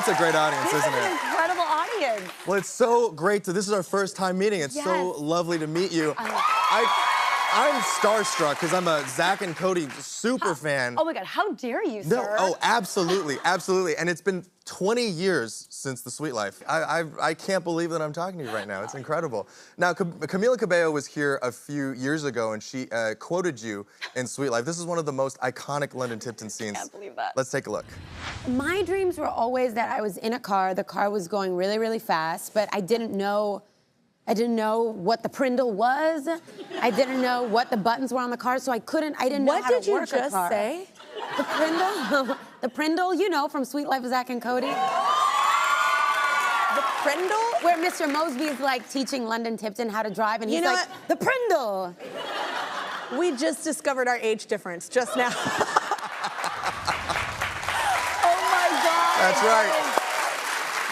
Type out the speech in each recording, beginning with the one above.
It's a great audience, This isn't is it? an incredible audience. Well, it's so great. This is our first time meeting. It's so lovely to meet you. I'm starstruck because I'm a Zack and Cody super fan. Oh my God, how dare you, sir? No, oh, absolutely, absolutely. And it's been 20 years since The Sweet Life. I can't believe that I'm talking to you right now. It's incredible. Now, Camila Cabello was here a few years ago, and she quoted you in Sweet Life. This is one of the most iconic London Tipton scenes. I can't believe that. Let's take a look. My dreams were always that I was in a car, the car was going really, really fast, but I didn't know what the Prindle was. I didn't know what the buttons were on the car, so I didn't know how to work a car. What did you just say? The Prindle? The Prindle, you know, from Sweet Life of Zack and Cody. The Prindle? Where Mr. Mosby is like teaching London Tipton how to drive, and he's like, the Prindle. We just discovered our age difference just now. Oh my God. That's right.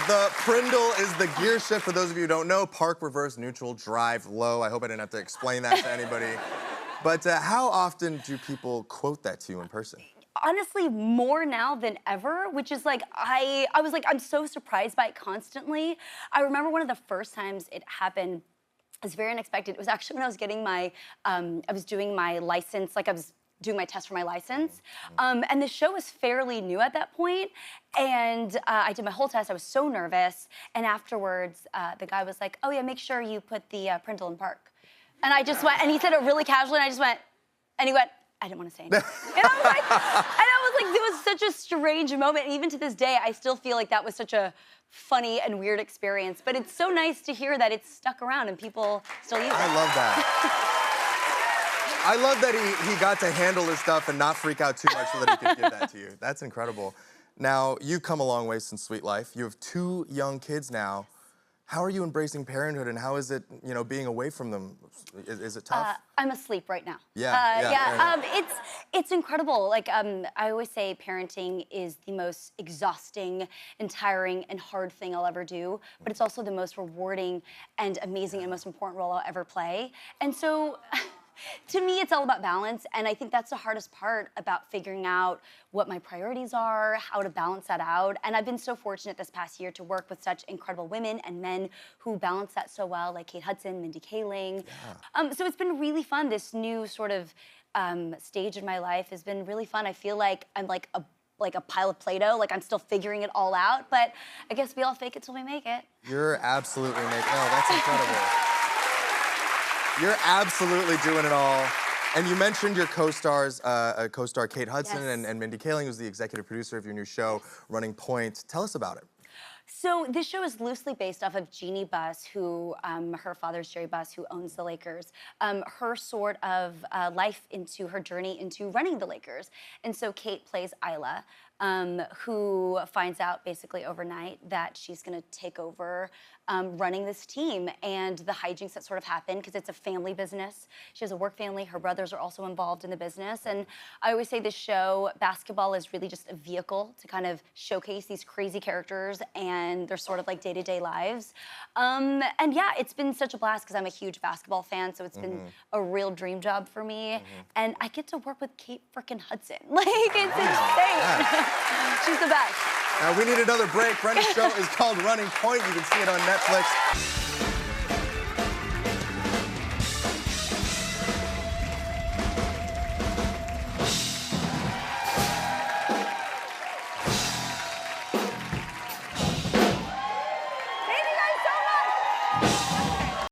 The Prindle is the gear shift, for those of you who don't know, park, reverse, neutral, drive, low. I hope I didn't have to explain that to anybody. But how often do people quote that to you in person? Honestly, more now than ever, which is like, I was like, I'm so surprised by it constantly. I remember one of the first times it happened, it was very unexpected. It was actually when I was getting my, I was doing my license, like I was doing my test for my license. And the show was fairly new at that point. And I did my whole test, I was so nervous. And afterwards, the guy was like, oh yeah, make sure you put the Prindle in park. And I just went, and he said it really casually, and I just went, and he went, I didn't want to say anything. And I was like, it was such a strange moment. And even to this day, I still feel like that was such a funny and weird experience. But it's so nice to hear that it's stuck around and people still use it. I love that. I love that he got to handle his stuff and not freak out too much so that he could give that to you. That's incredible. Now, you've come a long way since Sweet Life. You have 2 young kids now. How are you embracing parenthood, and how is it, you know, being away from them? Is it tough? I'm asleep right now. Yeah. It's incredible. Like I always say, parenting is the most exhausting and tiring and hard thing I'll ever do, but it's also the most rewarding and amazing and most important role I'll ever play. And so, to me, it's all about balance, and I think that's the hardest part about figuring out what my priorities are, how to balance that out. And I've been so fortunate this past year to work with such incredible women and men who balance that so well, like Kate Hudson, Mindy Kaling. Yeah. So it's been really fun. This new sort of stage in my life has been really fun. I feel like I'm like a pile of Play-Doh, like I'm still figuring it all out, but I guess we all fake it till we make it. You're absolutely making, oh, that's incredible. You're absolutely doing it all. And you mentioned your co-stars, co-star Kate Hudson and Mindy Kaling, who's the executive producer of your new show, Running Point. Tell us about it. So this show is loosely based off of Jeannie Buss, who, her father's Jerry Buss, who owns the Lakers, her sort of life into her journey into running the Lakers. And so Kate plays Isla, who finds out basically overnight that she's gonna take over running this team, and the hijinks that sort of happen, because it's a family business. She has a work family, her brothers are also involved in the business, and I always say this show, basketball is really just a vehicle to kind of showcase these crazy characters and their sort of like day-to-day lives. And yeah, it's been such a blast because I'm a huge basketball fan, so it's been a real dream job for me. And I get to work with Kate frickin' Hudson. Like, it's insane. She's the best. Now, we need another break. Brenda's show is called Running Point. You can see it on Netflix.